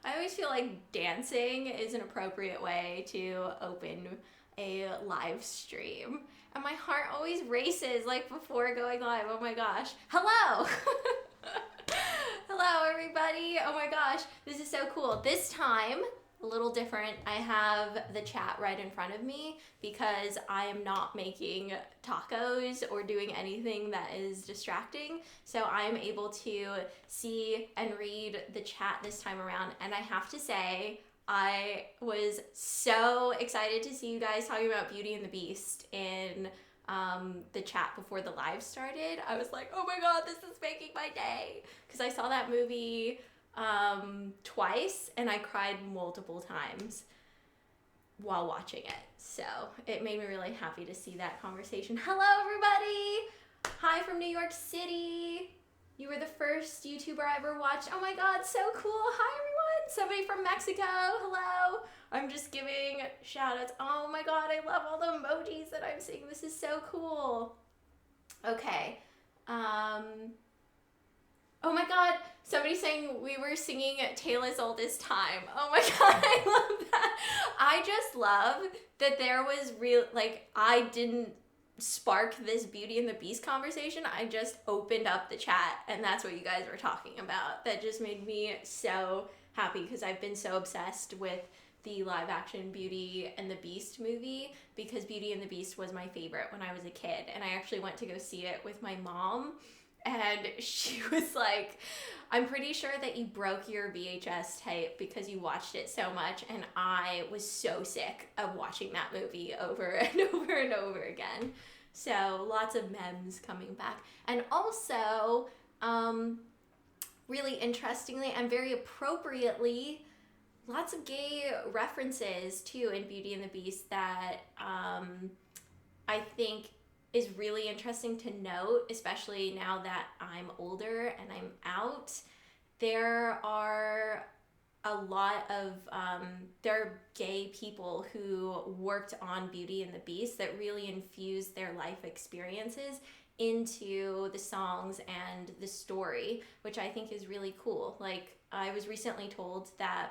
I always feel like dancing is an appropriate way to open a live stream. And my heart always races like before going live. Oh my gosh. Hello! Hello, everybody. Oh my gosh. This is so cool. This time, a little different. I have the chat right in front of me because I am not making tacos or doing anything that is distracting. So I'm able to see and read the chat this time around. And I have to say, I was so excited to see you guys talking about Beauty and the Beast in the chat before the live started. I was like, oh my god, this is making my day. Because I saw that movie twice and I cried multiple times while watching it. So it made me really happy to see that conversation. Hello, everybody. Hi from New York City. You were the first YouTuber I ever watched. Oh my god, so cool. Hi, everyone. Somebody from Mexico. Hello. I'm just giving shout outs. Oh my god, I love all the emojis that I'm seeing. This is so cool. Okay. Oh my god, somebody's saying we were singing Taylor's Oldest Time. Oh my god, I love that. I just love that there was real, like, I didn't spark this Beauty and the Beast conversation. I just opened up the chat and that's what you guys were talking about. That just made me so happy because I've been so obsessed with the live action Beauty and the Beast movie because Beauty and the Beast was my favorite when I was a kid, and I actually went to go see it with my mom, and she was like, I'm pretty sure that you broke your VHS tape because you watched it so much, and I was so sick of watching that movie over and over and over again. So lots of memes coming back. And also, really interestingly and very appropriately, lots of gay references too in Beauty and the Beast that I think is really interesting to note, especially now that I'm older and I'm out. There are a lot of there are gay people who worked on Beauty and the Beast that really infused their life experiences into the songs and the story, which I think is really cool. Like, I was recently told that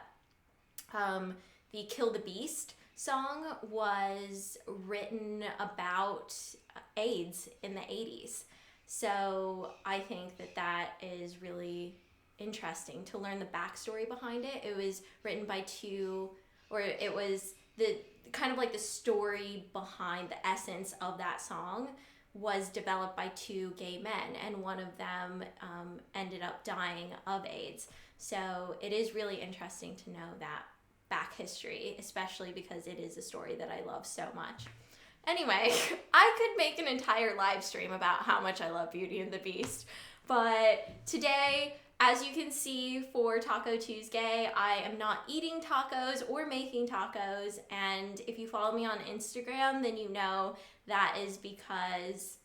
the Kill the Beast song was written about AIDS in the 80s. So I think that that is really interesting to learn the backstory behind it. It was written by two, or it was the kind of like the story behind the essence of that song was developed by two gay men, and one of them ended up dying of AIDS. So it is really interesting to know that back history, especially because it is a story that I love so much. Anyway, I could make an entire live stream about how much I love Beauty and the Beast, but today, as you can see for Taco TuesGAY, I am not eating tacos or making tacos, and if you follow me on Instagram, then you know that is because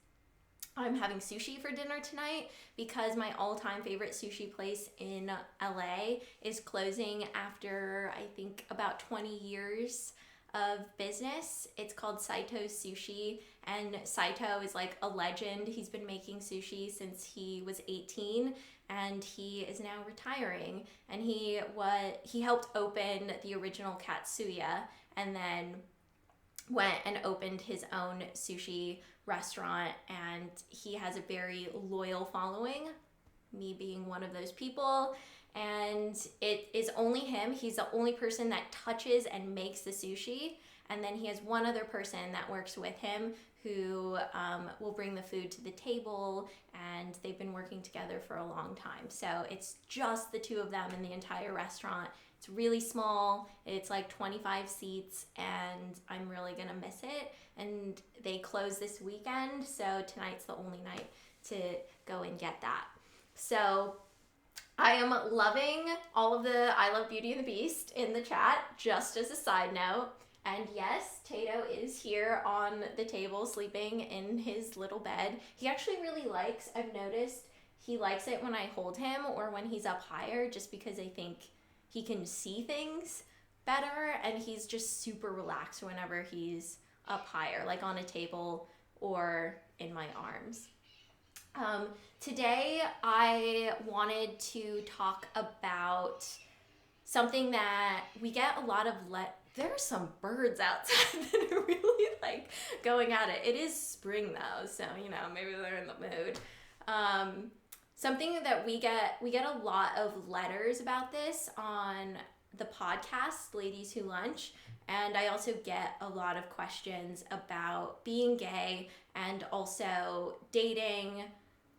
I'm having sushi for dinner tonight, because my all-time favorite sushi place in LA is closing after, I think, about 20 years of business. It's called Saito's Sushi, and Saito is like a legend. He's been making sushi since he was 18, and he is now retiring. And he helped open the original Katsuya, and then went and opened his own sushi restaurant, and he has a very loyal following, me being one of those people. And it is only him. He's the only person that touches and makes the sushi, and then he has one other person that works with him who will bring the food to the table, and they've been working together for a long time. So it's just the two of them in the entire restaurant. It's really small. It's like 25 seats, and I'm really gonna miss it. And they close this weekend, so tonight's the only night to go and get that. So I am loving all of the I Love Beauty and the Beast in the chat, just as a side note. And yes, Tato is here on the table sleeping in his little bed. He actually really likes, I've noticed, he likes it when I hold him or when he's up higher, just because I think he can see things better, and he's just super relaxed whenever he's up higher, like on a table or in my arms. Today I wanted to talk about something that we get a lot of there are some birds outside that are really like going at it. It is spring though, so maybe they're in the mood. Something that we get a lot of letters about this on the podcast, Ladies Who Lunch, and I also get a lot of questions about being gay and also dating,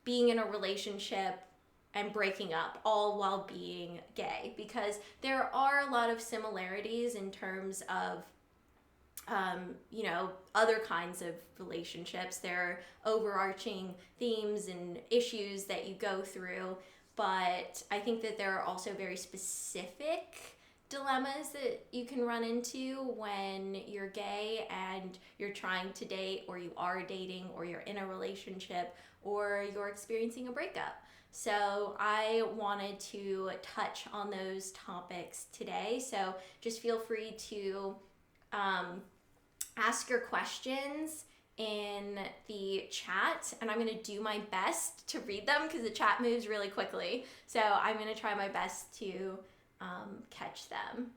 being in a relationship, and breaking up, all while being gay, because there are a lot of similarities in terms of other kinds of relationships. There are overarching themes and issues that you go through, but I think that there are also very specific dilemmas that you can run into when you're gay and you're trying to date, or you are dating, or you're in a relationship, or you're experiencing a breakup. So I wanted to touch on those topics today. So just feel free to ask your questions in the chat, and I'm going to do my best to read them because the chat moves really quickly. So I'm going to try my best to catch them.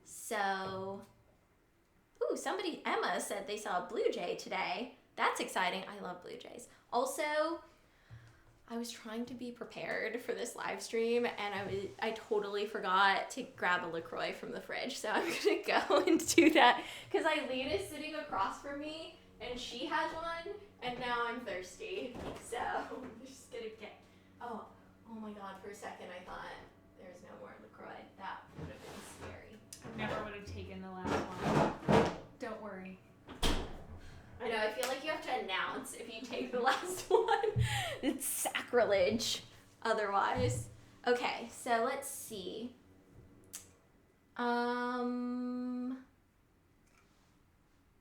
So, Emma said they saw a blue jay today. That's exciting. I love blue jays. Also, I was trying to be prepared for this live stream, and I totally forgot to grab a LaCroix from the fridge. So I'm going to go and do that because Eileen is sitting across from me, and she has one, and now I'm thirsty. So I'm just going to get... Oh my God, for a second I thought there's no more LaCroix. That would have been scary. I never would have taken the last one. Don't worry. I know, I feel like you have to announce if you take the last one. It's sacrilege otherwise. Okay, so let's see.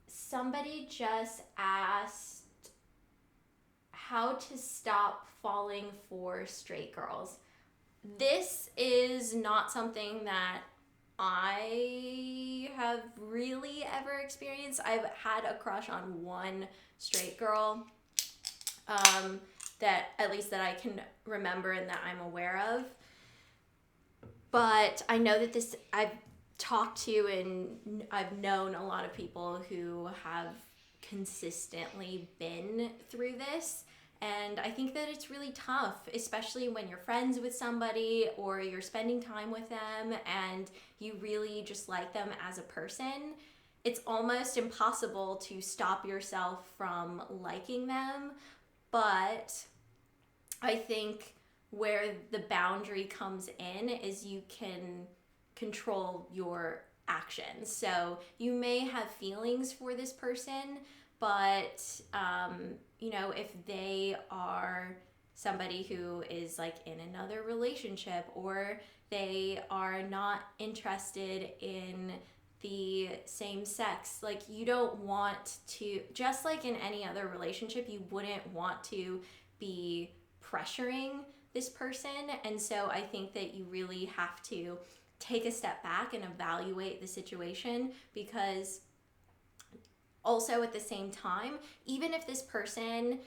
Somebody just asked how to stop falling for straight girls. This is not something that I have really ever experienced. I've had a crush on one straight girl that at least that I can remember and that I'm aware of. But I know that I've talked to and I've known a lot of people who have consistently been through this. And I think that it's really tough, especially when you're friends with somebody or you're spending time with them and you really just like them as a person. It's almost impossible to stop yourself from liking them. But I think where the boundary comes in is you can control your actions. So you may have feelings for this person, but if they are somebody who is like in another relationship, or they are not interested in the same sex, like you don't want to, just like in any other relationship, you wouldn't want to be pressuring this person. And so I think that you really have to take a step back and evaluate the situation, because also at the same time, even if this person,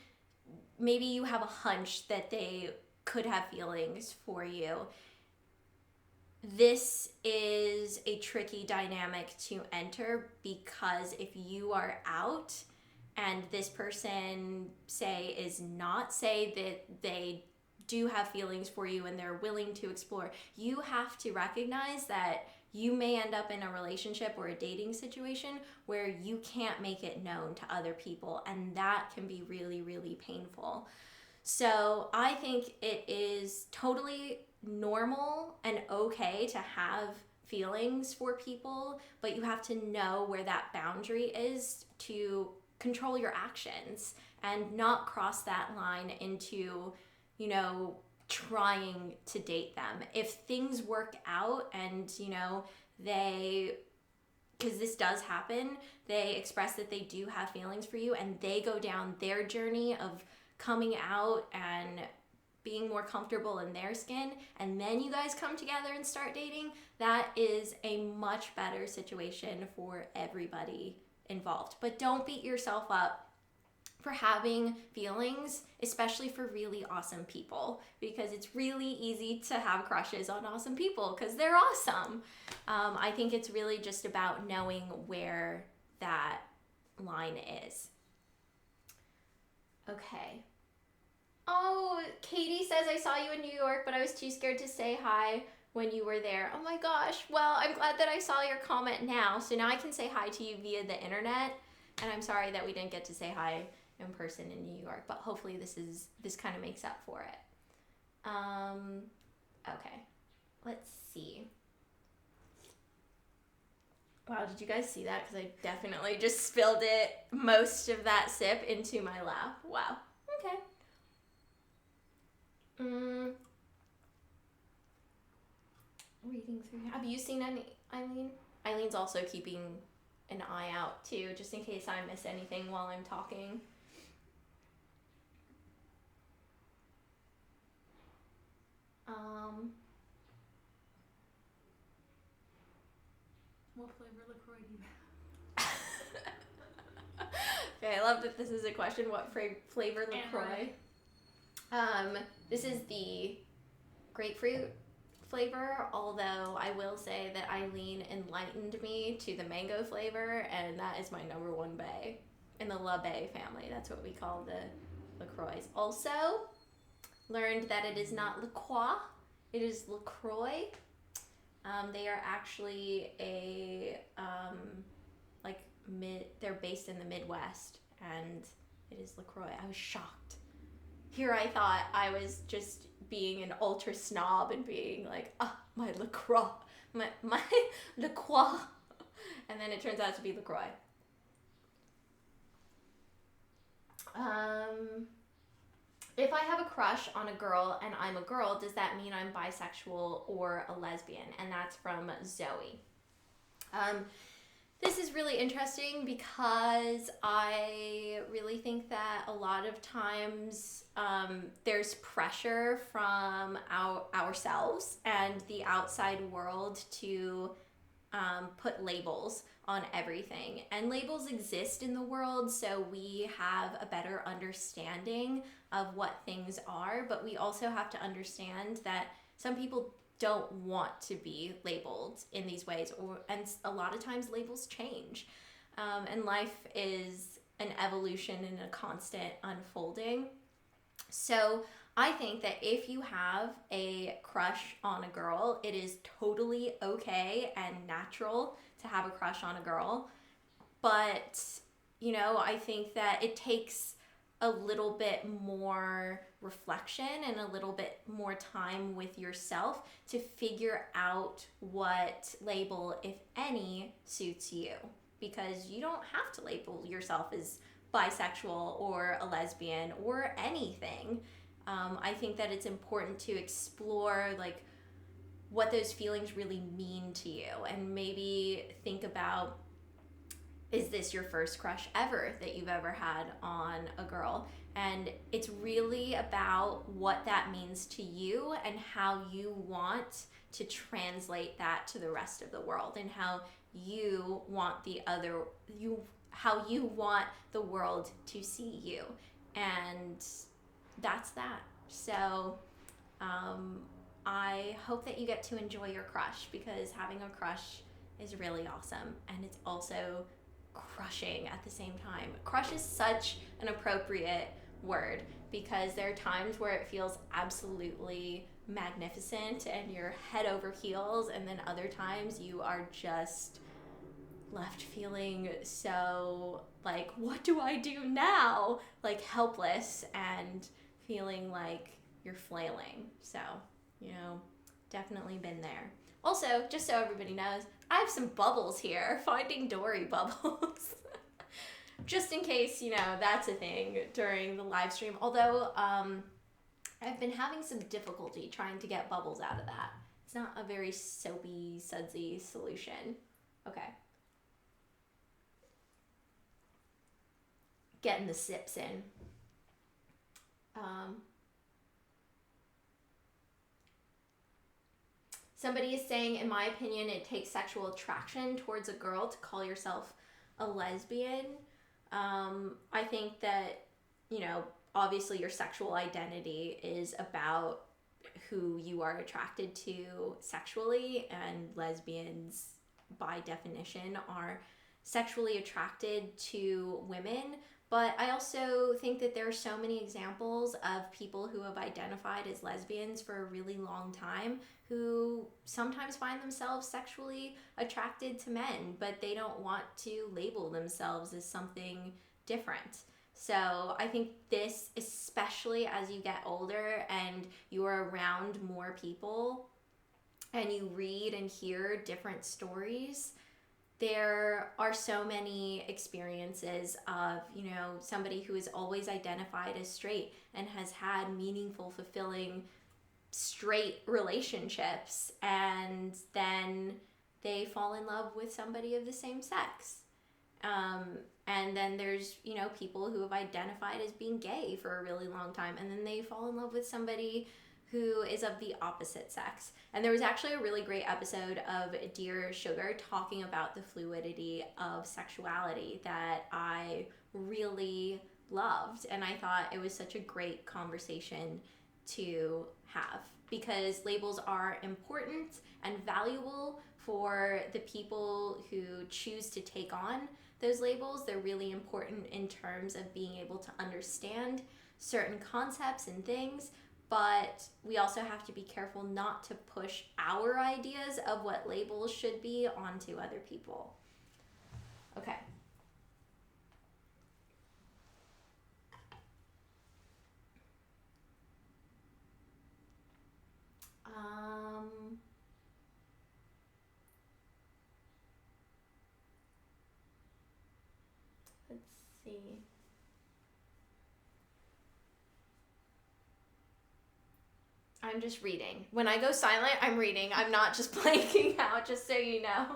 maybe you have a hunch that they could have feelings for you, this is a tricky dynamic to enter, because if you are out and this person say that they do have feelings for you and they're willing to explore, you have to recognize that you may end up in a relationship or a dating situation where you can't make it known to other people, and that can be really, really painful. So I think it is totally normal and okay to have feelings for people, but you have to know where that boundary is to control your actions and not cross that line into, trying to date them. If things work out and, because this does happen, they express that they do have feelings for you and they go down their journey of coming out and being more comfortable in their skin, and then you guys come together and start dating, that is a much better situation for everybody involved. But don't beat yourself up for having feelings, especially for really awesome people, because it's really easy to have crushes on awesome people because they're awesome. I think it's really just about knowing where that line is. Okay. Oh, Katie says, I saw you in New York, but I was too scared to say hi when you were there. Oh my gosh. Well, I'm glad that I saw your comment now. So now I can say hi to you via the internet. And I'm sorry that we didn't get to say hi in person in New York, but hopefully this kind of makes up for it. Okay. Let's see. Wow, did you guys see that? Because I definitely just spilled most of that sip into my lap. Wow. Okay. Reading through. Have you seen any, Eileen? Eileen's also keeping an eye out too, just in case I miss anything while I'm talking. What flavor LaCroix do you have? Okay, I love that this is a question. What flavor LaCroix? This is the grapefruit flavor, although I will say that Eileen enlightened me to the mango flavor, and that is my number one bay in the La Bay family. That's what we call the LaCroix. Also, learned that it is not La Croix, it is LaCroix. They are actually they're based in the Midwest, and it is LaCroix. I was shocked. Here I thought I was just being an ultra snob and being like, my LaCroix, my LaCroix. And then it turns out to be LaCroix. If I have a crush on a girl and I'm a girl, does that mean I'm bisexual or a lesbian? And that's from Zoe. This is really interesting because I really think that a lot of times there's pressure from ourselves and the outside world to put labels on everything. And labels exist in the world, so we have a better understanding of what things are, but we also have to understand that some people don't want to be labeled in these ways, and a lot of times labels change, and life is an evolution and a constant unfolding. So I think that if you have a crush on a girl, it is totally okay and natural to have a crush on a girl, but I think that it takes a little bit more reflection and a little bit more time with yourself to figure out what label, if any, suits you, because you don't have to label yourself as bisexual or a lesbian or anything. I think that it's important to explore what those feelings really mean to you, and maybe think about, is this your first crush ever that you've ever had on a girl? And it's really about what that means to you and how you want to translate that to the rest of the world, and how you want how you want the world to see you. And that's that. So I hope that you get to enjoy your crush, because having a crush is really awesome, and it's also crushing at the same time. Crush is such an appropriate word, because there are times where it feels absolutely magnificent and you're head over heels, and then other times you are just left feeling so what do I do now? Helpless and feeling like you're flailing. So, definitely been there. Also, just so everybody knows, I have some bubbles here, Finding Dory bubbles. Just in case, that's a thing during the live stream. Although, I've been having some difficulty trying to get bubbles out of that. It's not a very soapy, sudsy solution. Okay. Getting the sips in. Somebody is saying, in my opinion, it takes sexual attraction towards a girl to call yourself a lesbian. I think that you know, obviously your sexual identity is about who you are attracted to sexually, and lesbians by definition are sexually attracted to women. But I also think that there are so many examples of people who have identified as lesbians for a really long time who sometimes find themselves sexually attracted to men, but they don't want to label themselves as something different. So I think this, especially as you get older and you're around more people and you read and hear different stories, there are so many experiences of, you know, somebody who is always identified as straight and has had meaningful, fulfilling straight relationships, and then they fall in love with somebody of the same sex. And then there's, you know, people who have identified as being gay for a really long time, and then they fall in love with somebody who is of the opposite sex. And there was actually a really great episode of Dear Sugar talking about the fluidity of sexuality that I really loved. And I thought it was such a great conversation to have, because labels are important and valuable for the people who choose to take on those labels. They're really important in terms of being able to understand certain concepts and things, but we also have to be careful not to push our ideas of what labels should be onto other people. Okay. Let's see. I'm just reading. When I go silent, I'm reading. I'm not just blanking out, just so you know.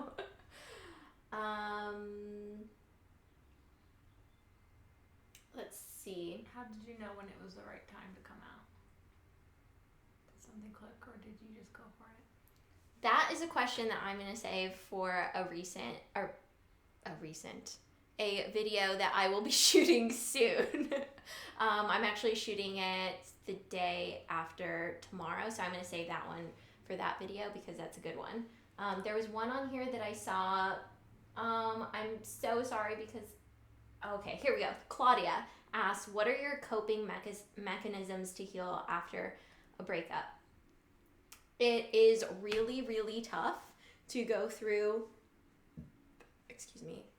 Let's see. How did you know when it was the right time to come out? Did something click, or did you just go for it? That is a question that I'm going to save for a video that I will be shooting soon. I'm actually shooting it the day after tomorrow, so I'm going to save that one for that video because that's a good one. There was one on here that I saw. I'm so sorry because, okay, here we go. Claudia asks, what are your coping mechanisms to heal after a breakup? It is really, really tough to go through,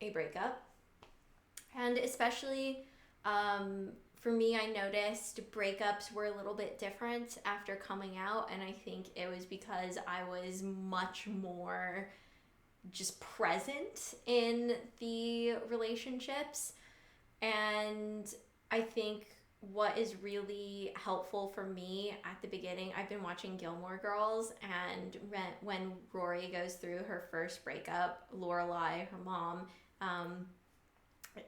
a breakup. And especially for me, I noticed breakups were a little bit different after coming out. And I think it was because I was much more just present in the relationships. And I think what is really helpful for me at the beginning, I've been watching Gilmore Girls, and when Rory goes through her first breakup, Lorelai, her mom,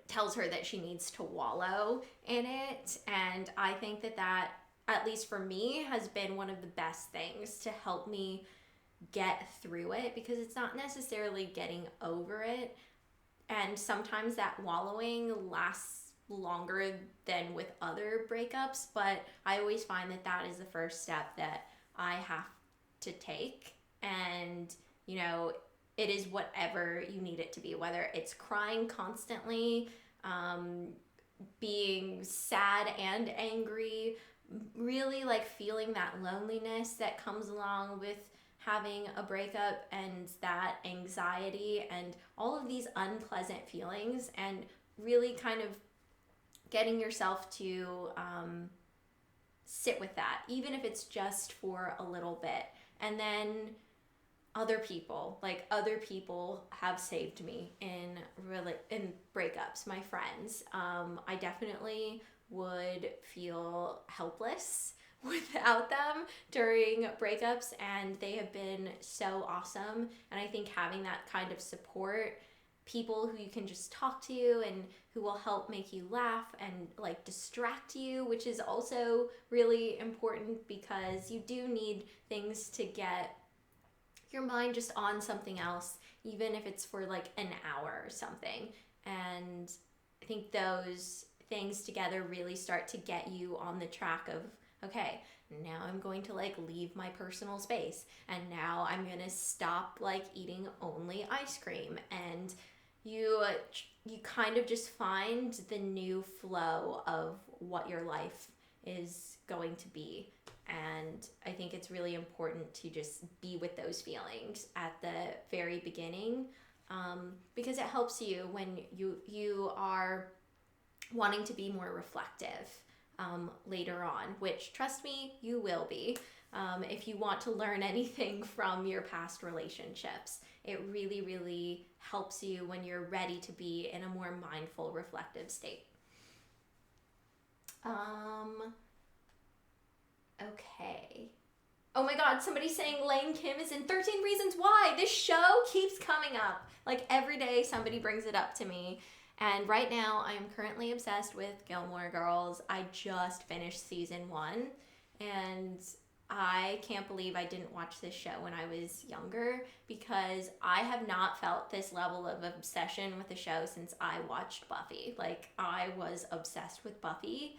tells her that she needs to wallow in it. And I think that, at least for me, has been one of the best things to help me get through it, because it's not necessarily getting over it. And sometimes that wallowing lasts longer than with other breakups, but I always find that is the first step that I have to take. And, you know, it is whatever you need it to be, whether it's crying constantly, being sad and angry, really like feeling that loneliness that comes along with having a breakup, and that anxiety and all of these unpleasant feelings, and really kind of getting yourself to sit with that, even if it's just for a little bit. And then other people have saved me in breakups. My friends, I definitely would feel helpless without them during breakups, and they have been so awesome. And I think having that kind of support, people who you can just talk to and who will help make you laugh and like distract you, which is also really important, because you do need things to get your mind just on something else, even if it's for like an hour or something. And I think those things together really start to get you on the track of, okay, now I'm going to like leave my personal space, and now I'm going to stop like eating only ice cream, and you kind of just find the new flow of what your life is going to be. And I think it's really important to just be with those feelings at the very beginning, because it helps you when you are wanting to be more reflective later on, which, trust me, you will be. If you want to learn anything from your past relationships, it really, really helps you when you're ready to be in a more mindful, reflective state. Okay. Oh my god, somebody's saying Lane Kim is in 13 Reasons Why. This show keeps coming up. Like every day somebody brings it up to me. And right now I am currently obsessed with Gilmore Girls. I just finished season 1, and I can't believe I didn't watch this show when I was younger, because I have not felt this level of obsession with the show since I watched Buffy. Like, I was obsessed with Buffy.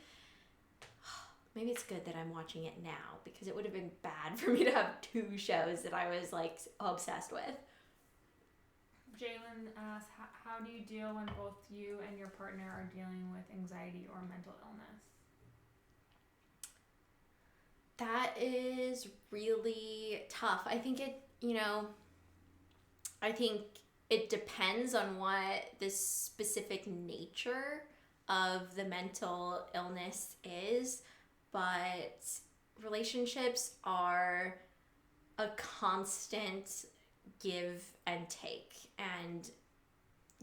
Maybe it's good that I'm watching it now, because it would have been bad for me to have 2 shows that I was like obsessed with. Jalen asks, how do you deal when both you and your partner are dealing with anxiety or mental illness? That is really tough. I think it depends on what the specific nature of the mental illness is, but relationships are a constant give and take, and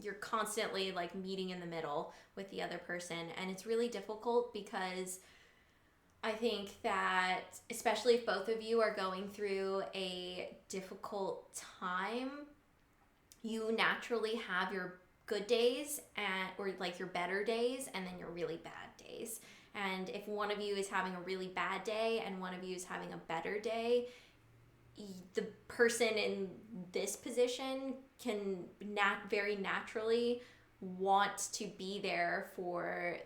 you're constantly like meeting in the middle with the other person, and it's really difficult because I think that especially if both of you are going through a difficult time, you naturally have your good days or like your better days, and then your really bad days. And if one of you is having a really bad day and one of you is having a better day, the person in this position can very naturally want to be there for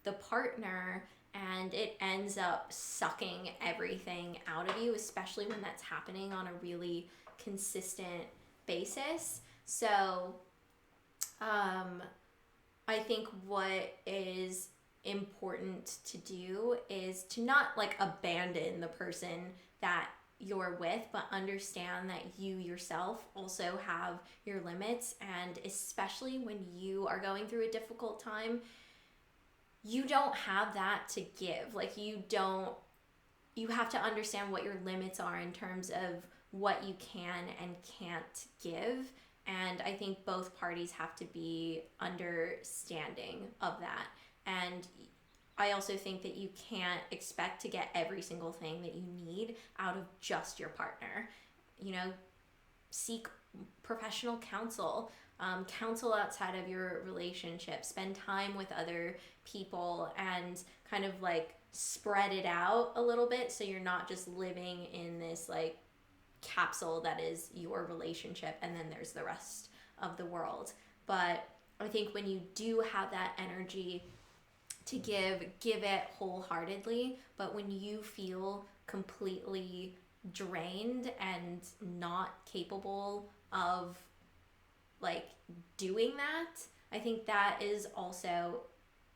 the partner, and it ends up sucking everything out of you, especially when that's happening on a really consistent basis. So I think what is important to do is to not like abandon the person that you're with, but understand that you yourself also have your limits, and especially when you are going through a difficult time, you don't have that to give. Like you have to understand what your limits are in terms of what you can and can't give, and I think both parties have to be understanding of that. And I also think that you can't expect to get every single thing that you need out of just your partner. Seek professional counsel, counsel outside of your relationship, spend time with other people, and kind of like spread it out a little bit so you're not just living in this like capsule that is your relationship and then there's the rest of the world. But I think when you do have that energy to give it wholeheartedly, but when you feel completely drained and not capable of like doing that, I think that is also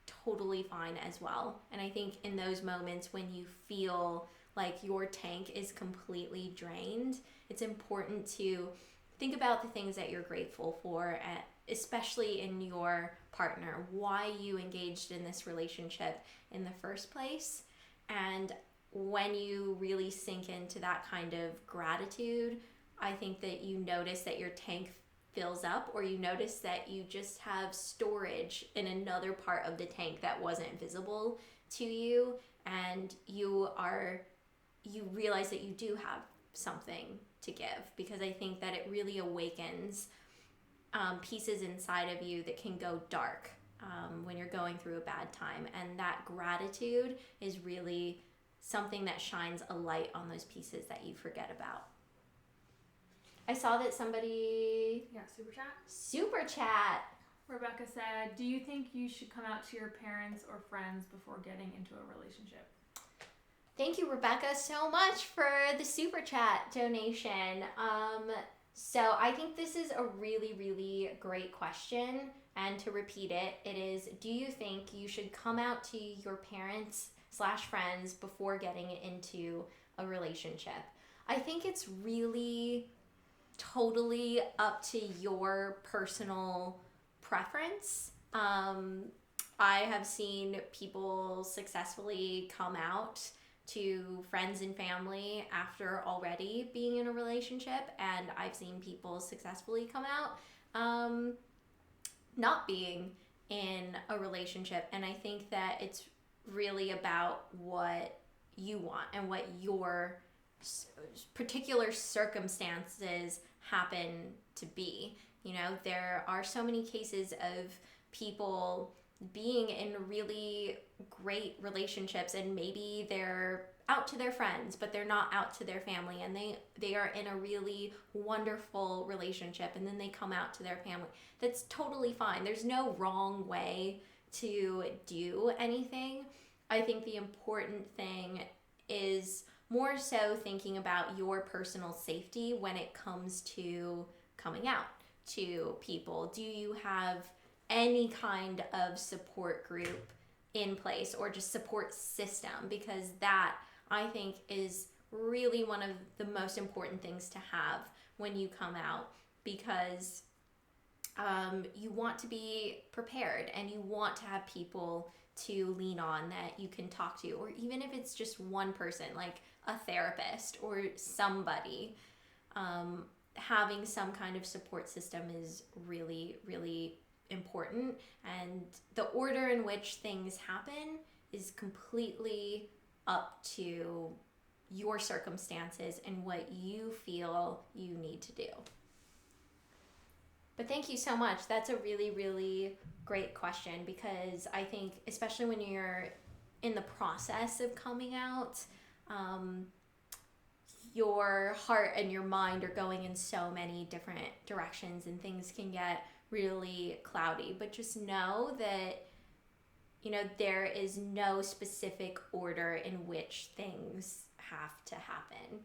totally fine as well. And I think in those moments when you feel like your tank is completely drained, it's important to think about the things that you're grateful for, especially in your partner, why you engaged in this relationship in the first place. And when you really sink into that kind of gratitude, I think that you notice that your tank fills up, or you notice that you just have storage in another part of the tank that wasn't visible to you, and you realize that you do have something to give, because I think that it really awakens pieces inside of you that can go dark when you're going through a bad time, and that gratitude is really something that shines a light on those pieces that you forget about. I saw that somebody super chat Rebecca said, do you think you should come out to your parents or friends before getting into a relationship? Thank you, Rebecca, so much for the super chat donation. So I think this is a really, really great question. And to repeat it, it is, do you think you should come out to your parents/friends before getting into a relationship? I think it's really totally up to your personal preference. I have seen people successfully come out to friends and family after already being in a relationship, and I've seen people successfully come out not being in a relationship. And I think that it's really about what you want and what your particular circumstances happen to be. You know, there are so many cases of people being in really great relationships, and maybe they're out to their friends but they're not out to their family, and they are in a really wonderful relationship, and then they come out to their family. That's totally fine. There's no wrong way to do anything. I think the important thing is more so thinking about your personal safety when it comes to coming out to people. Do you have any kind of support group in place, or just support system? Because that, I think, is really one of the most important things to have when you come out, because you want to be prepared and you want to have people to lean on that you can talk to, or even if it's just one person, like a therapist or somebody. Having some kind of support system is really, really important, and the order in which things happen is completely up to your circumstances and what you feel you need to do. But thank you so much. That's a really, really great question, because I think especially when you're in the process of coming out, your heart and your mind are going in so many different directions, and things can get really cloudy. But just know that, you know, there is no specific order in which things have to happen.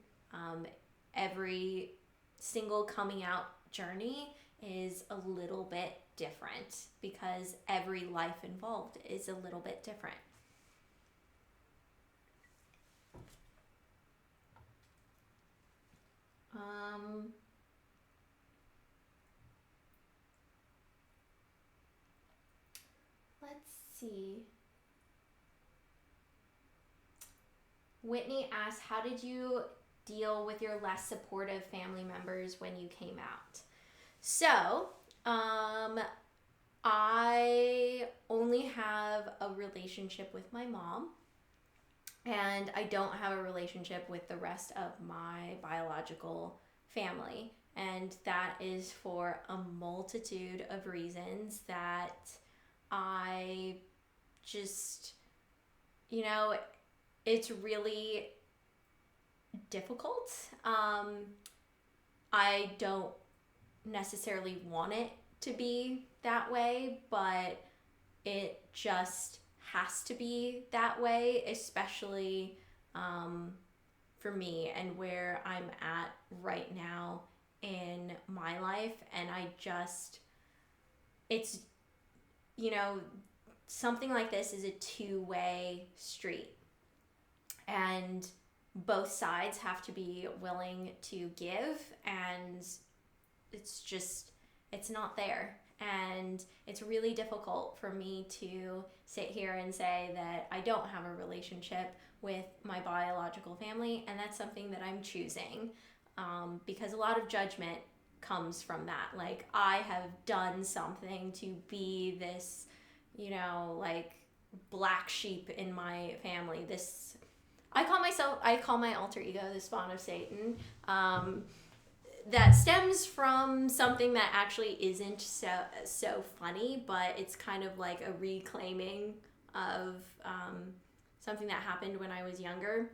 Every single coming out journey is a little bit different, because every life involved is a little bit different. Let's see. Whitney asks, how did you deal with your less supportive family members when you came out? So, I only have a relationship with my mom, and I don't have a relationship with the rest of my biological family. And that is for a multitude of reasons that I just, you know, it's really difficult. I don't necessarily want it to be that way, but it just has to be that way, especially for me and where I'm at right now in my life. And it's, you know, something like this is a two-way street, and both sides have to be willing to give, and it's not there. And it's really difficult for me to sit here and say that I don't have a relationship with my biological family, and that's something that I'm choosing, because a lot of judgment comes from that. Like, I have done something to be this, you know, like, black sheep in my family. This, I call my alter ego the spawn of Satan. That stems from something that actually isn't so funny, but it's kind of like a reclaiming of something that happened when I was younger,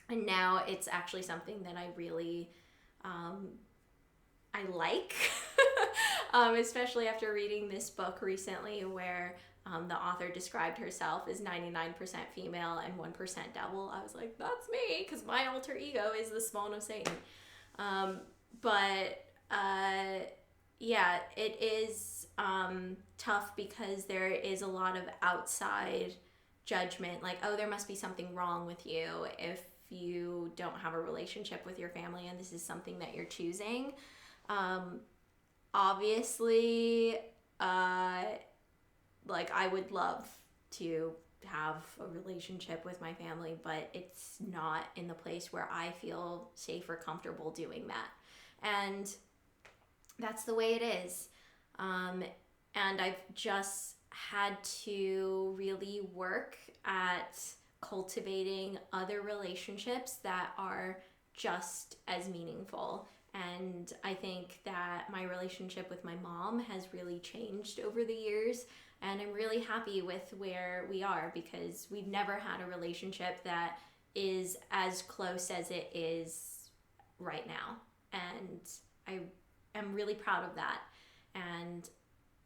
and now it's actually something that I really I like. Especially after reading this book recently where the author described herself as 99% female and 1% devil. I was like, that's me, because my alter ego is the spawn of Satan. Yeah, it is tough because there is a lot of outside judgment, like, oh, there must be something wrong with you if you don't have a relationship with your family and this is something that you're choosing. Obviously, like, I would love to have a relationship with my family, but it's not in the place where I feel safe or comfortable doing that. And that's the way it is. And I've just had to really work at cultivating other relationships that are just as meaningful. And I think that my relationship with my mom has really changed over the years. And I'm really happy with where we are because we've never had a relationship that is as close as it is right now. And I am really proud of that. And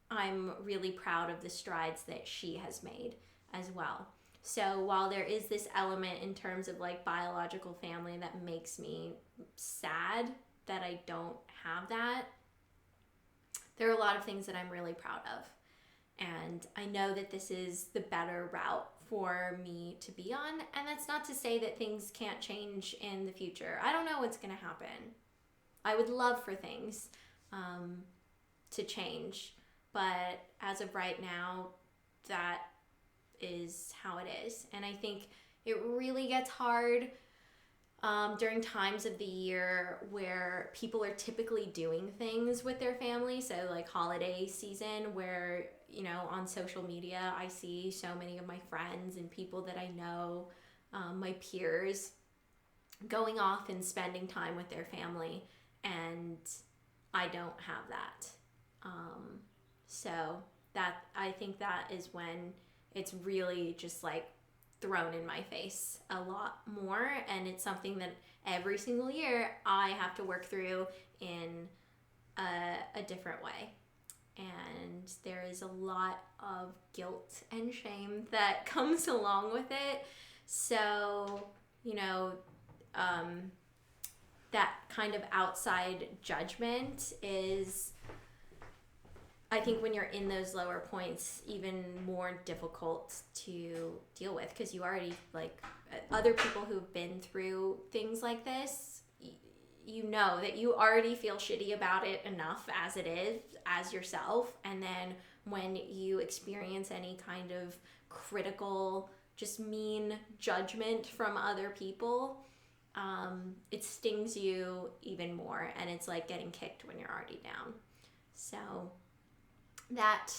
I'm really proud of the strides that she has made as well. So while there is this element in terms of like biological family that makes me sad that I don't have that, there are a lot of things that I'm really proud of. And I know that this is the better route for me to be on. And that's not to say that things can't change in the future. I don't know what's going to happen. I would love for things to change. But as of right now, that is how it is. And I think it really gets hard during times of the year where people are typically doing things with their family. So like holiday season where, you know, on social media, I see so many of my friends and people that I know, my peers, going off and spending time with their family. And I don't have that. So that, I think that is when it's really just like thrown in my face a lot more, and it's something that every single year I have to work through in a different way. And there is a lot of guilt and shame that comes along with it. So, you know, that kind of outside judgment is, I think when you're in those lower points, even more difficult to deal with because you already, like, other people who've been through things like this, you know that you already feel shitty about it enough as it is, as yourself. And then when you experience any kind of critical, just mean judgment from other people, it stings you even more. And it's like getting kicked when you're already down. So that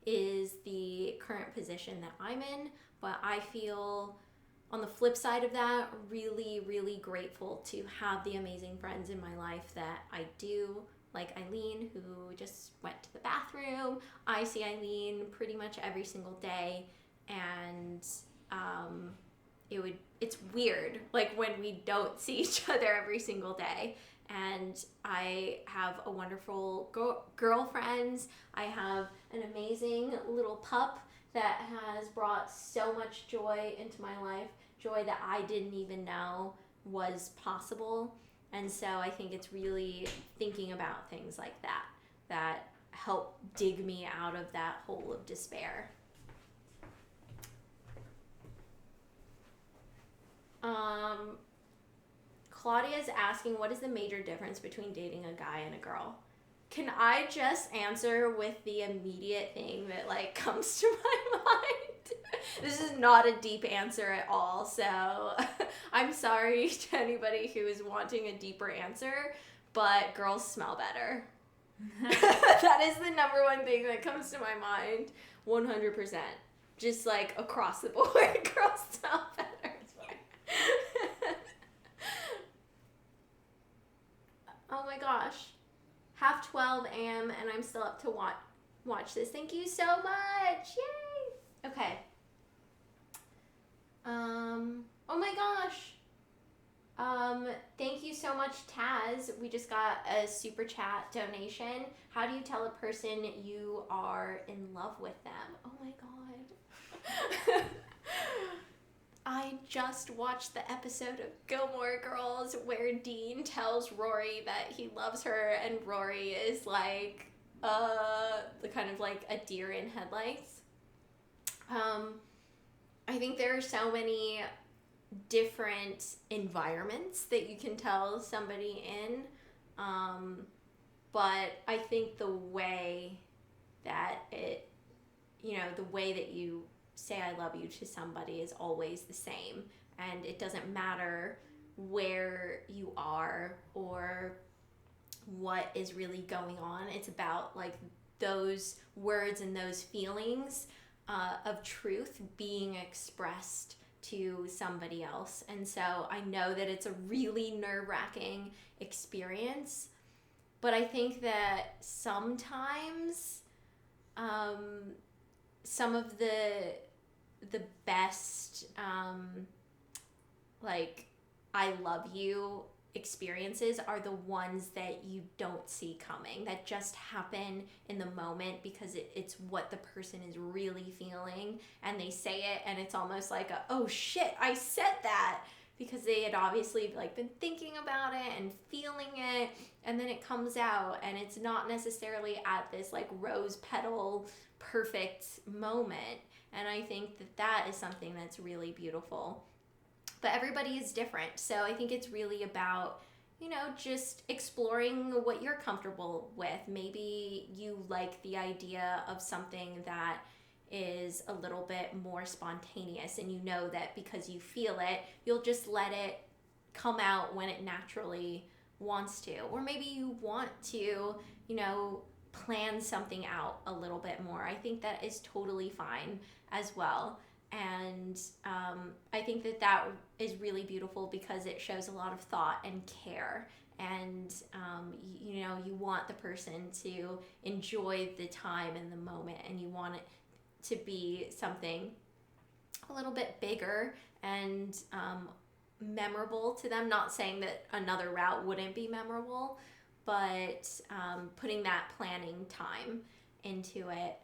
is the current position that I'm in, but I feel on the flip side of that, really, really grateful to have the amazing friends in my life that I do, like Eileen, who just went to the bathroom. I see Eileen pretty much every single day, and it's weird, like when we don't see each other every single day. And I have a wonderful girlfriends. I have an amazing little pup that has brought so much joy into my life, joy that I didn't even know was possible. And so I think it's really thinking about things like that help dig me out of that hole of despair. Claudia's asking, what is the major difference between dating a guy and a girl? Can I just answer with the immediate thing that like comes to my mind? This is not a deep answer at all, so I'm sorry to anybody who is wanting a deeper answer, but girls smell better. That is the number one thing that comes to my mind, 100%. Just like across the board, girls smell better. Oh my gosh. 12:30 a.m. and I'm still up to watch this. Thank you so much. Yay. Okay. Oh my gosh. Thank you so much, Taz. We just got a super chat donation. How do you tell a person you are in love with them? Oh my god. I just watched the episode of Gilmore Girls where Dean tells Rory that he loves her, and Rory is like, the kind of like a deer in headlights. I think there are so many different environments that you can tell somebody in, but I think the way that the way that you say I love you to somebody is always the same, and it doesn't matter where you are or what is really going on. It's about like those words and those feelings of truth being expressed to somebody else. And so I know that it's a really nerve-wracking experience, but I think that sometimes some of the best like I love you experiences are the ones that you don't see coming, that just happen in the moment because it's what the person is really feeling, and they say it and it's almost like oh shit, I said that, because they had obviously like been thinking about it and feeling it, and then it comes out and it's not necessarily at this like rose petal perfect moment. And I think that is something that's really beautiful. But everybody is different. So I think it's really about, just exploring what you're comfortable with. Maybe you like the idea of something that is a little bit more spontaneous, and you know that because you feel it, you'll just let it come out when it naturally wants to. Or maybe you want to, plan something out a little bit more. I think that is totally fine as well. And I think that is really beautiful because it shows a lot of thought and care. And, you want the person to enjoy the time and the moment, and you want it to be something a little bit bigger and memorable to them. Not saying that another route wouldn't be memorable, but putting that planning time into it.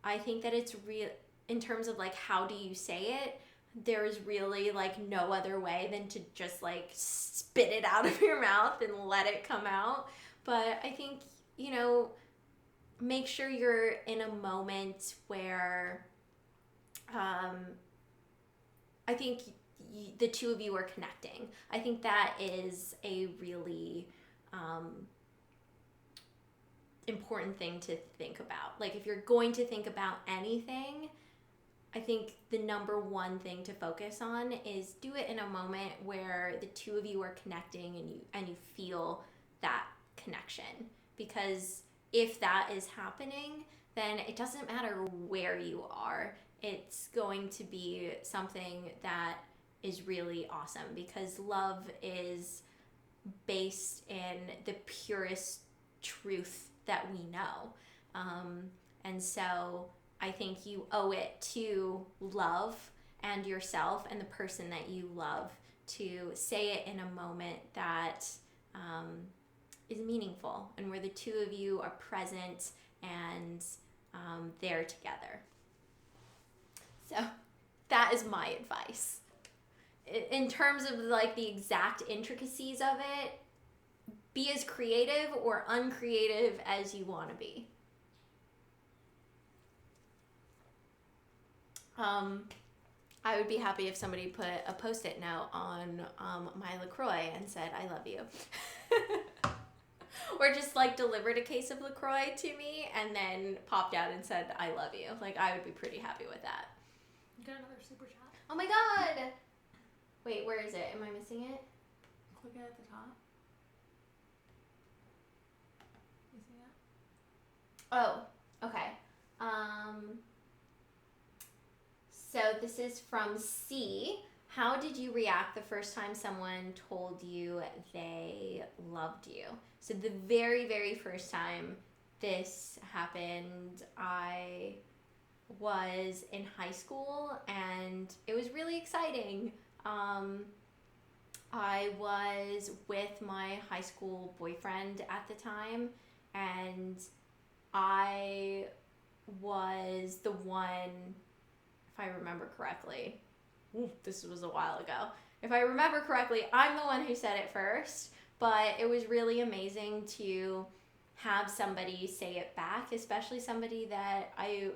I think that it's real. In terms of like how do you say it, there's really like no other way than to just like spit it out of your mouth and let it come out. But I think, make sure you're in a moment where I think the two of you are connecting. I think that is a really important thing to think about. Like if you're going to think about anything, I think the number one thing to focus on is do it in a moment where the two of you are connecting and you feel that connection. Because if that is happening, then it doesn't matter where you are. It's going to be something that is really awesome, because love is based in the purest truth that we know. And so I think you owe it to love and yourself and the person that you love to say it in a moment that is meaningful, and where the two of you are present and there together. So that is my advice. In terms of like the exact intricacies of it, be as creative or uncreative as you want to be. I would be happy if somebody put a post-it note on my LaCroix and said, I love you. Or just like delivered a case of LaCroix to me and then popped out and said, I love you. Like, I would be pretty happy with that. You got another super chat? Oh my god! Wait, where is it? Am I missing it? Click it at the top. You see that? Oh, okay. So this is from C. How did you react the first time someone told you they loved you? So the very, very first time this happened, I was in high school and it was really exciting. I was with my high school boyfriend at the time, and I was the one, if I remember correctly, this was a while ago. If I remember correctly, I'm the one who said it first, but it was really amazing to have somebody say it back, especially somebody that I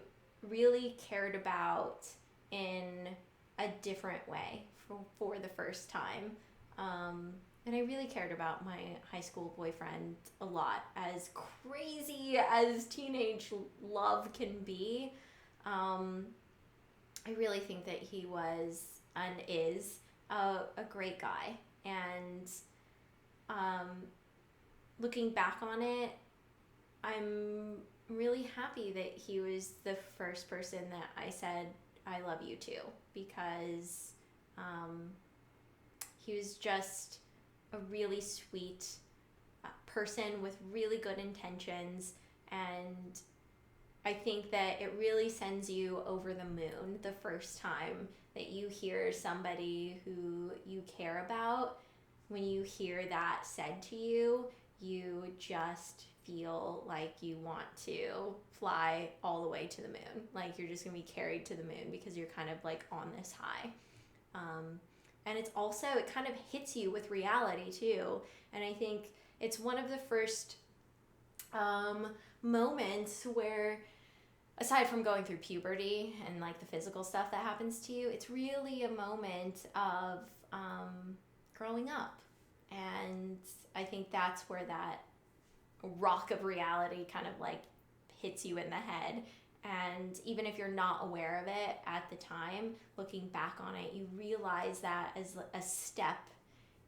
really cared about in a different way for the first time. And I really cared about my high school boyfriend a lot, as crazy as teenage love can be. I really think that he was and is a great guy. And looking back on it, I'm really happy that he was the first person that I said I love you to, because he was just a really sweet person with really good intentions, and I think that it really sends you over the moon the first time that you hear somebody who you care about. When you hear that said to you, you just feel like you want to fly all the way to the moon. Like you're just gonna be carried to the moon because you're kind of like on this high. And it's also, it kind of hits you with reality too. And I think it's one of the first moments where, aside from going through puberty and like the physical stuff that happens to you, it's really a moment of growing up. And I think that's where that rock of reality kind of like hits you in the head. And even if you're not aware of it at the time, looking back on it, you realize that as a step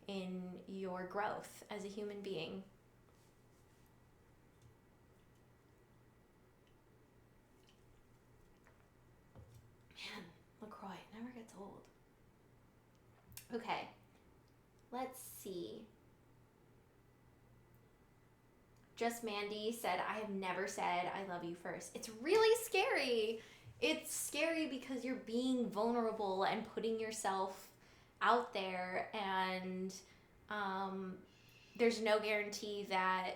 in your growth as a human being. Man, LaCroix never gets old. Okay, let's see. Just Mandy said, I have never said I love you first. It's really scary. It's scary because you're being vulnerable and putting yourself out there, and there's no guarantee that,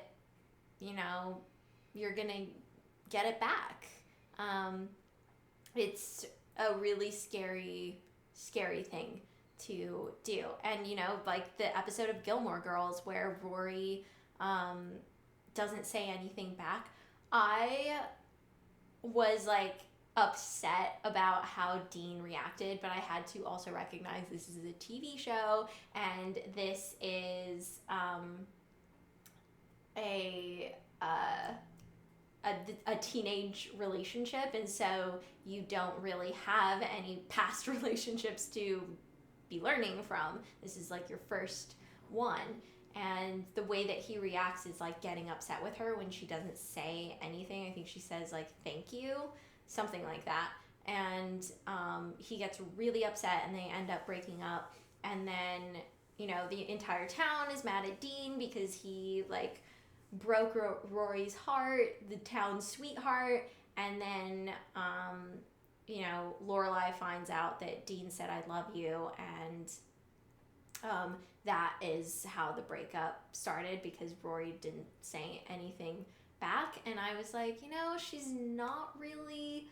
you know, you're gonna get it back. It's a really scary thing to do. And, you know, like the episode of Gilmore Girls where Rory doesn't say anything back. I was like upset about how Dean reacted, but I had to also recognize this is a TV show and this is a teenage relationship, and so you don't really have any past relationships to be learning from. This is like your first one. And the way that he reacts is like getting upset with her when she doesn't say anything. I think she says like, thank you, something like that. And he gets really upset and they end up breaking up. And then, you know, the entire town is mad at Dean because he like broke Rory's heart, the town's sweetheart. And then, you know, Lorelai finds out that Dean said, I love you. And that is how the breakup started, because Rory didn't say anything back. And I was like, you know, she's not really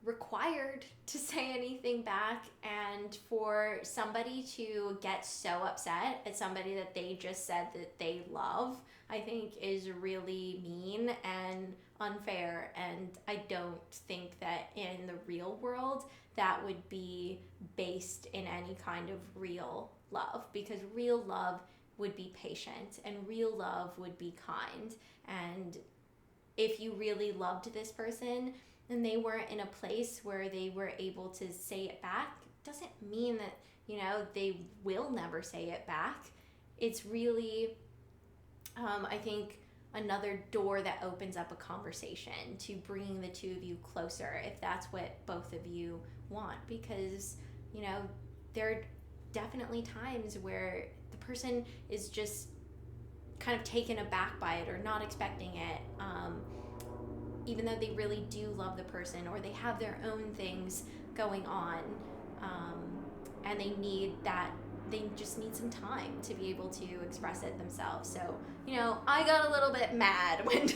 required to say anything back. And for somebody to get so upset at somebody that they just said that they love, I think is really mean and unfair. And I don't think that in the real world that would be based in any kind of real love, because real love would be patient and real love would be kind. And if you really loved this person and they weren't in a place where they were able to say it back, doesn't mean that, you know, they will never say it back. It's really, I think, another door that opens up a conversation to bringing the two of you closer, if that's what both of you want. Because, you know, there are definitely times where the person is just kind of taken aback by it or not expecting it, even though they really do love the person or they have their own things going on. and they just need some time to be able to express it themselves. So, I got a little bit mad when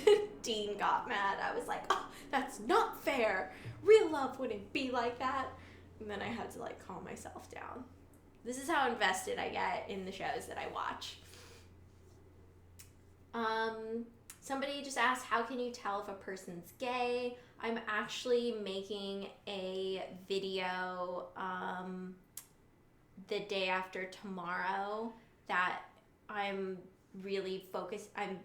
Dean got mad. I was like, oh, that's not fair. Real love wouldn't be like that. And then I had to calm myself down. This is how invested I get in the shows that I watch. Somebody just asked, how can you tell if a person's gay? I'm actually making a video the day after tomorrow that I'm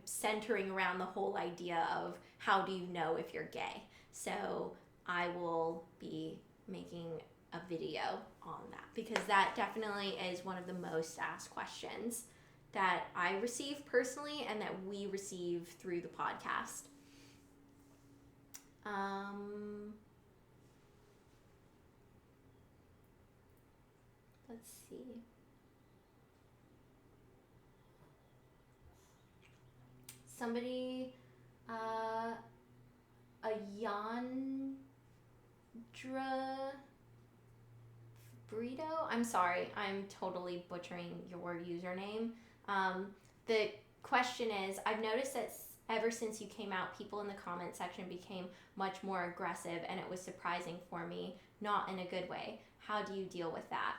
centering around the whole idea of how do you know if you're gay. So I will be making a video on that, because that definitely is one of the most asked questions that I receive personally and that we receive through the podcast. Let's see. Somebody, a Yandra Burrito. I'm sorry, I'm totally butchering your username. The question is, I've noticed that ever since you came out, people in the comment section became much more aggressive, and it was surprising for me, not in a good way. How do you deal with that?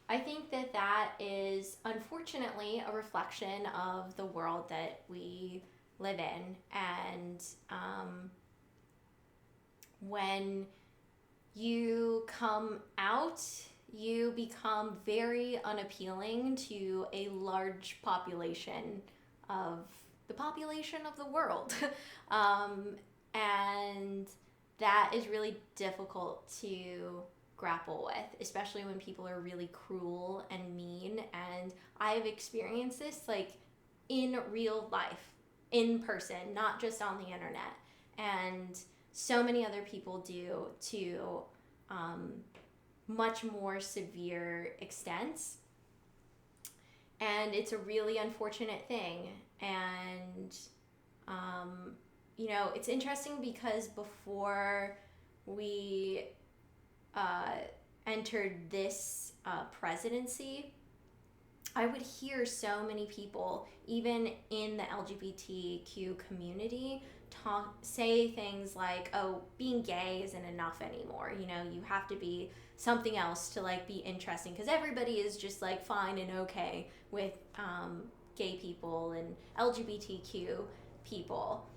I think that is unfortunately a reflection of the world that we live in, and when you come out, you become very unappealing to a large population of the world. And that is really difficult to grapple with, especially when people are really cruel and mean. And I have experienced this in real life, in person, not just on the internet. And so many other people do to much more severe extents. And it's a really unfortunate thing. And, it's interesting because before we entered this presidency, I would hear so many people, even in the LGBTQ community, say things like, oh, being gay isn't enough anymore. You have to be something else to be interesting, because everybody is just fine and okay with gay people and LGBTQ people.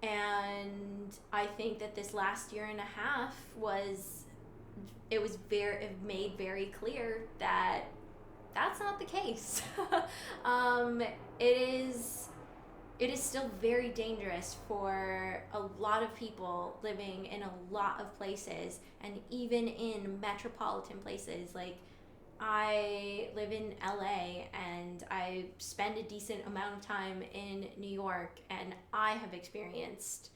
And I think that this last year and a half it made very clear that that's not the case. It is still very dangerous for a lot of people living in a lot of places, and even in metropolitan places. I live in LA, and I spend a decent amount of time in New York, and I have experienced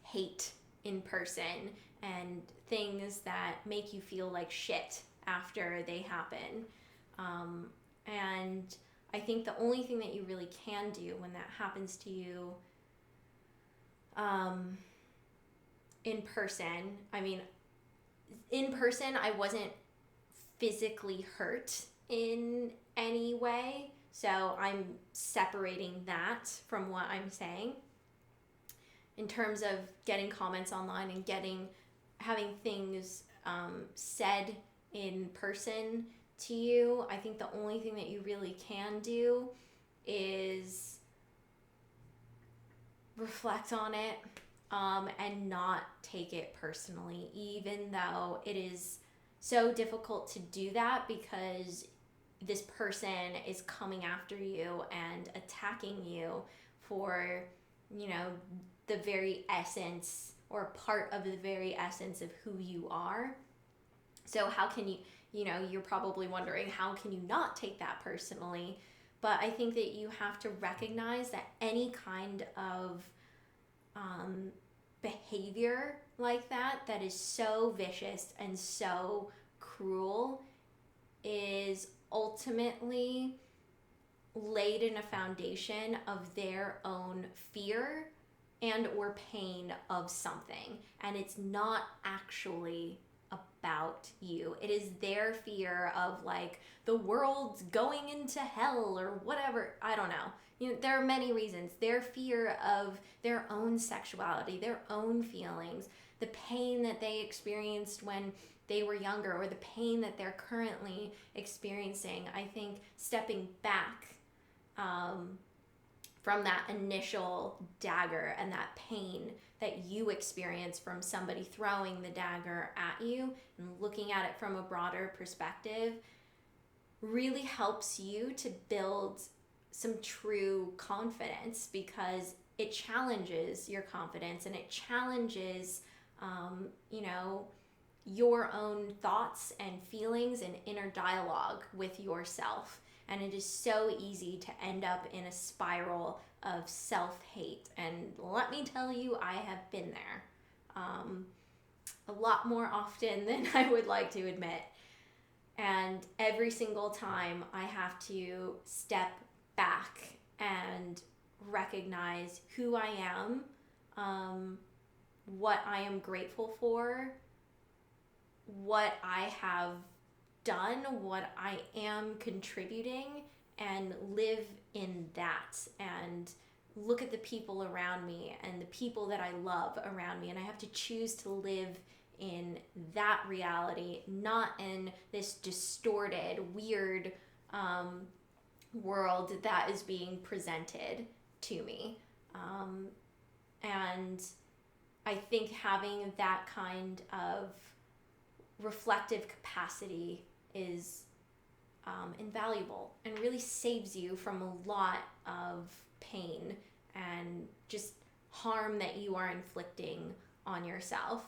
hate in person and things that make you feel like shit after they happen. And I think the only thing that you really can do when that happens to you in person, I wasn't physically hurt in any way, so I'm separating that from what I'm saying. In terms of getting comments online and having things said in person to you, I think the only thing that you really can do is reflect on it and not take it personally, even though it is so difficult to do that, because this person is coming after you and attacking you for, the very essence, or part of the very essence of who you are. So how can you, you're probably wondering, how can you not take that personally? But I think that you have to recognize that any kind of behavior like that is so vicious and so cruel is ultimately laid in a foundation of their own fear and or pain of something, and it's not actually a about you. It is their fear of like the world's going into hell or whatever. I don't know. You know, there are many reasons. Their fear of their own sexuality, their own feelings, the pain that they experienced when they were younger, or the pain that they're currently experiencing. I think stepping back from that initial dagger and that pain that you experience from somebody throwing the dagger at you and looking at it from a broader perspective really helps you to build some true confidence, because it challenges your confidence and it challenges, your own thoughts and feelings and inner dialogue with yourself. And it is so easy to end up in a spiral of self-hate. And let me tell you, I have been there a lot more often than I would like to admit. And every single time I have to step back and recognize who I am, what I am grateful for, what I have done, what I am contributing, and live in that, and look at the people around me and the people that I love around me, and I have to choose to live in that reality, not in this distorted, weird world that is being presented to me. And I think having that kind of reflective capacity is invaluable and really saves you from a lot of pain and just harm that you are inflicting on yourself.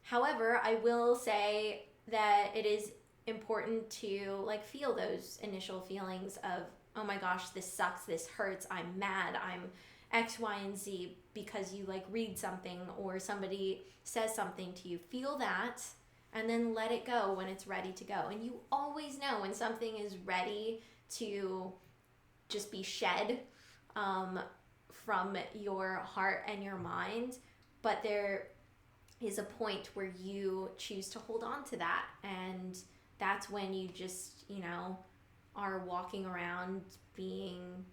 However, I will say that it is important to like feel those initial feelings of, oh my gosh, this sucks, this hurts, I'm mad, I'm X, Y, and Z, because you like read something or somebody says something to you. Feel that and then let it go when it's ready to go. And you always know when something is ready to just be shed from your heart and your mind, but there is a point where you choose to hold on to that, and that's when you just, are walking around being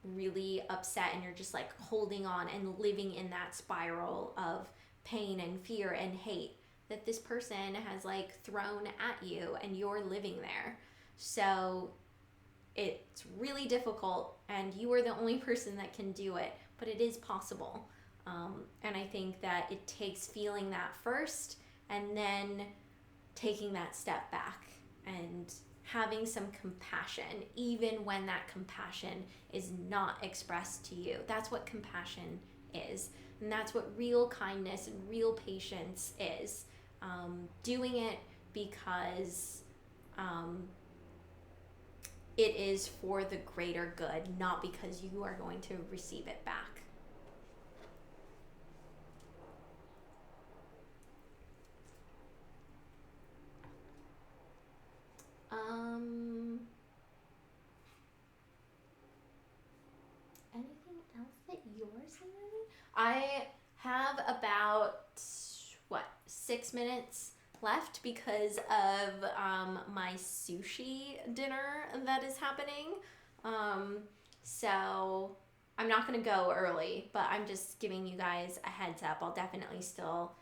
really upset, and you're just like holding on and living in that spiral of pain and fear and hate that this person has like thrown at you, and you're living there. So it's really difficult, and you are the only person that can do it, but it is possible. And I think that it takes feeling that first, and then taking that step back and having some compassion, even when that compassion is not expressed to you. That's what compassion is. And that's what real kindness and real patience is. Doing it because it is for the greater good, not because you are going to receive it back. Anything else that you're saying? I have about 6 minutes left because of my sushi dinner that is happening. So I'm not gonna go early, but I'm just giving you guys a heads up. I'll definitely still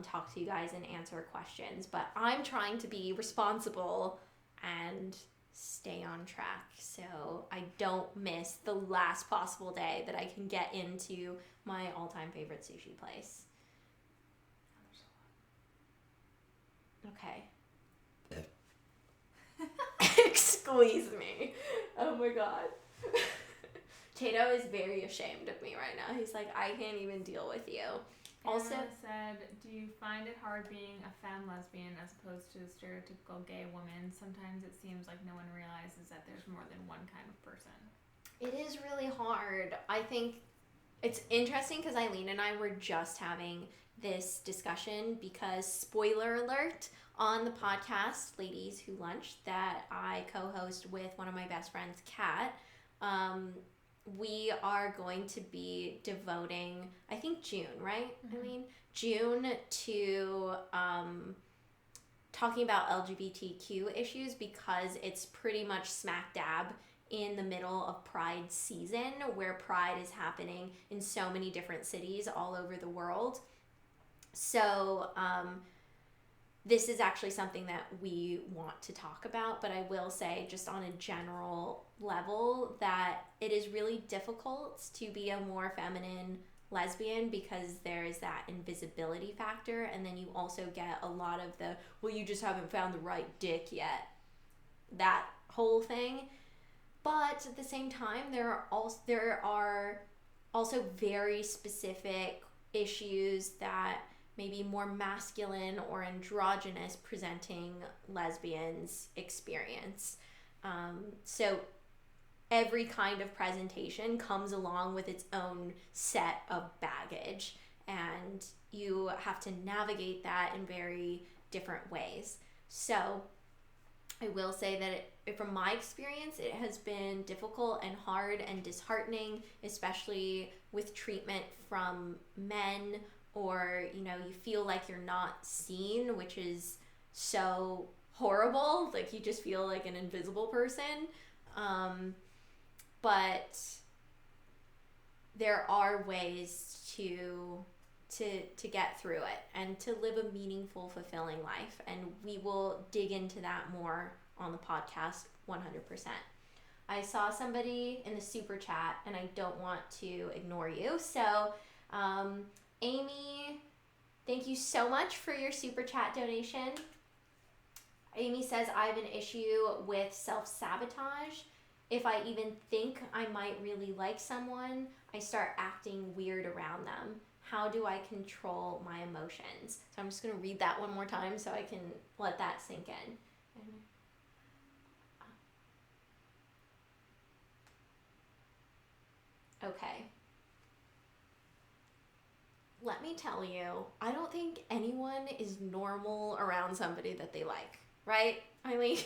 talk to you guys and answer questions, but I'm trying to be responsible and stay on track so I don't miss the last possible day that I can get into my all-time favorite sushi place. Okay. Squeeze me. Oh my god. Tato is very ashamed of me right now. He's like, I can't even deal with you. Also said, do you find it hard being a femme lesbian as opposed to a stereotypical gay woman? Sometimes it seems like no one realizes that there's more than one kind of person. It is really hard. I think it's interesting because Eileen and I were just having this discussion because, spoiler alert, on the podcast Ladies Who Lunch that I co-host with one of my best friends, Kat, we are going to be devoting, I think June, right? Mm-hmm. I mean, June to talking about LGBTQ issues because it's pretty much smack dab in the middle of Pride season, where Pride is happening in so many different cities all over the world. So this is actually something that we want to talk about, but I will say just on a general level that it is really difficult to be a more feminine lesbian because there is that invisibility factor, and then you also get a lot of the, well, you just haven't found the right dick yet, that whole thing. But at the same time, there are also very specific issues that maybe more masculine or androgynous presenting lesbians experience. So every kind of presentation comes along with its own set of baggage, and you have to navigate that in very different ways. So I will say that from my experience, it has been difficult and hard and disheartening, especially with treatment from men, or, you know, you feel like you're not seen, which is so horrible. Like, you just feel like an invisible person. But there are ways to get through it and to live a meaningful, fulfilling life. And we will dig into that more on the podcast 100%. I saw somebody in the super chat, and I don't want to ignore you. So, Amy, thank you so much for your super chat donation. Amy says, I have an issue with self-sabotage. If I even think I might really like someone, I start acting weird around them. How do I control my emotions? So I'm just going to read that one more time so I can let that sink in. Okay. Let me tell you, I don't think anyone is normal around somebody that they like, right, Eileen?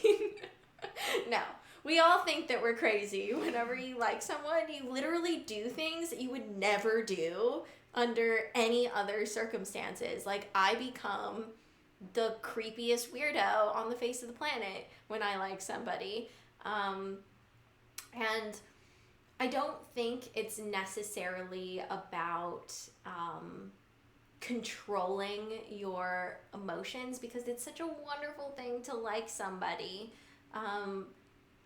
No. We all think that we're crazy whenever you like someone. You literally do things that you would never do under any other circumstances. Like, I become the creepiest weirdo on the face of the planet when I like somebody. And I don't think it's necessarily about controlling your emotions, because it's such a wonderful thing to like somebody.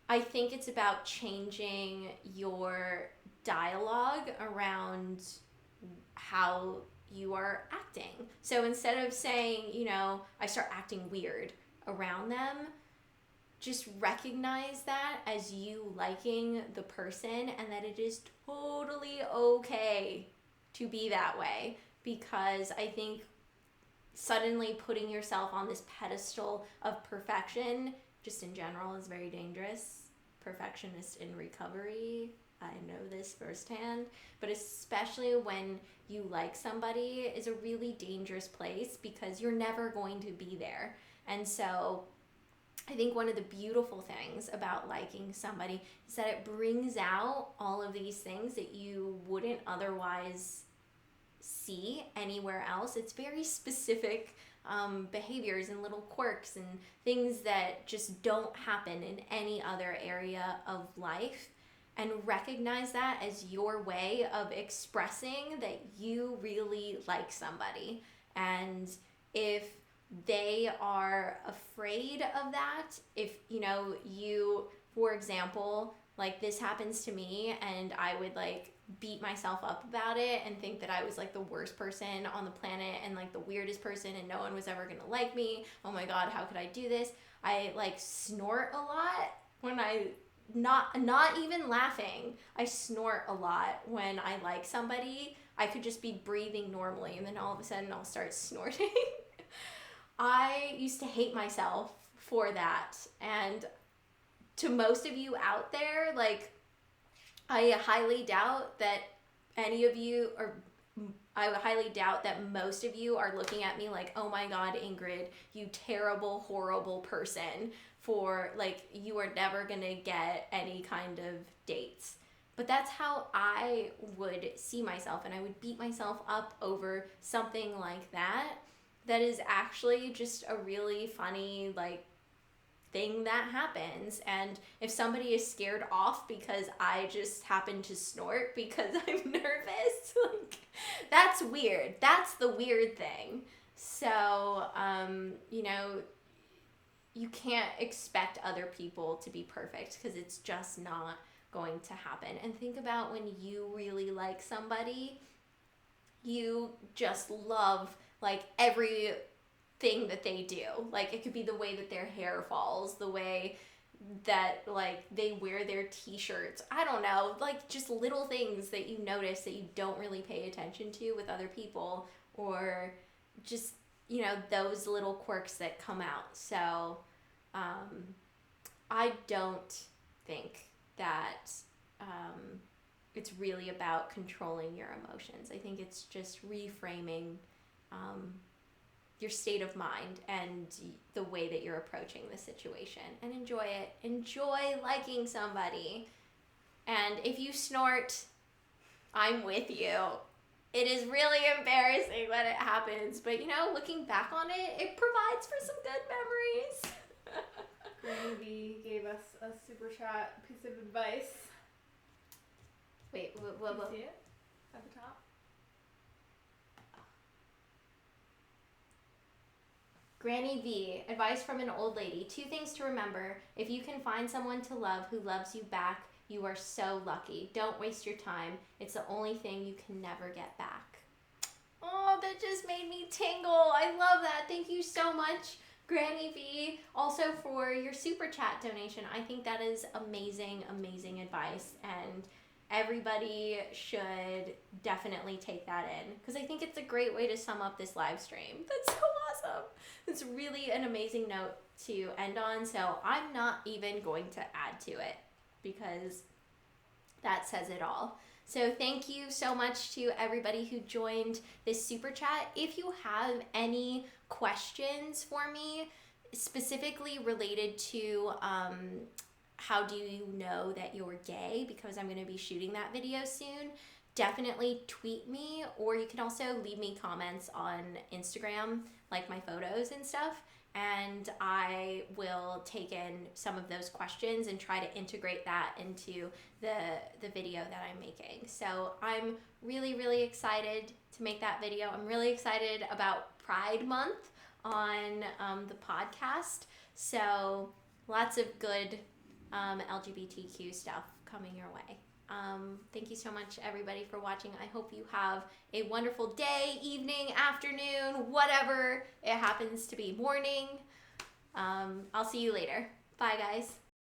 I think it's about changing your dialogue around how you are acting. So instead of saying, you know, I start acting weird around them, just recognize that as you liking the person, and that it is totally okay to be that way. Because I think suddenly putting yourself on this pedestal of perfection, just in general, is very dangerous. Perfectionist in recovery, I know this firsthand, but especially when you like somebody, is a really dangerous place because you're never going to be there. And so I think one of the beautiful things about liking somebody is that it brings out all of these things that you wouldn't otherwise see anywhere else. It's very specific behaviors and little quirks and things that just don't happen in any other area of life. And recognize that as your way of expressing that you really like somebody. And if they are afraid of that, if, you know, you, for example, like, this happens to me and I would like beat myself up about it and think that I was like the worst person on the planet and like the weirdest person and no one was ever gonna like me. Oh my god, how could I do this? I like snort a lot when I not even laughing. I snort a lot when I like somebody. I could just be breathing normally and then all of a sudden I'll start snorting. I used to hate myself for that. And to most of you out there, like, I highly doubt that any of you, or I highly doubt that most of you are looking at me like, oh my god, Ingrid, you terrible, horrible person, for like, you are never gonna get any kind of dates. But that's how I would see myself, and I would beat myself up over something like that that is actually just a really funny, like, thing that happens. And if somebody is scared off because I just happen to snort because I'm nervous, like, that's weird. That's the weird thing. So, you know, you can't expect other people to be perfect because it's just not going to happen. And think about when you really like somebody, you just love like every thing that they do. Like, it could be the way that their hair falls, the way that like they wear their t-shirts. I don't know, like just little things that you notice that you don't really pay attention to with other people, or just, you know, those little quirks that come out. So I don't think that it's really about controlling your emotions. I think it's just reframing your state of mind and the way that you're approaching the situation, and enjoy it. Enjoy liking somebody. And if you snort, I'm with you. It is really embarrassing when it happens, but you know, looking back on it, it provides for some good memories. Granny V gave us a super chat piece of advice. Wait, Do you see it at the top? Granny V, advice from an old lady. 2 things to remember. If you can find someone to love who loves you back, you are so lucky. Don't waste your time. It's the only thing you can never get back. Oh, that just made me tingle. I love that. Thank you so much, Granny V. Also for your super chat donation. I think that is amazing, amazing advice. And everybody should definitely take that in, because I think it's a great way to sum up this live stream. That's so awesome. It's really an amazing note to end on, so I'm not even going to add to it because that says it all. So thank you so much to everybody who joined this super chat. If you have any questions for me, specifically related to how do you know that you're gay, because I'm going to be shooting that video soon, definitely tweet me, or you can also leave me comments on Instagram, like my photos and stuff, and I will take in some of those questions and try to integrate that into the video that I'm making. So I'm really, really excited to make that video. I'm really excited about Pride Month on the podcast. So lots of good LGBTQ stuff coming your way. Thank you so much, everybody, for watching. I hope you have a wonderful day, evening, afternoon, whatever it happens to be, morning. I'll see you later. Bye, guys.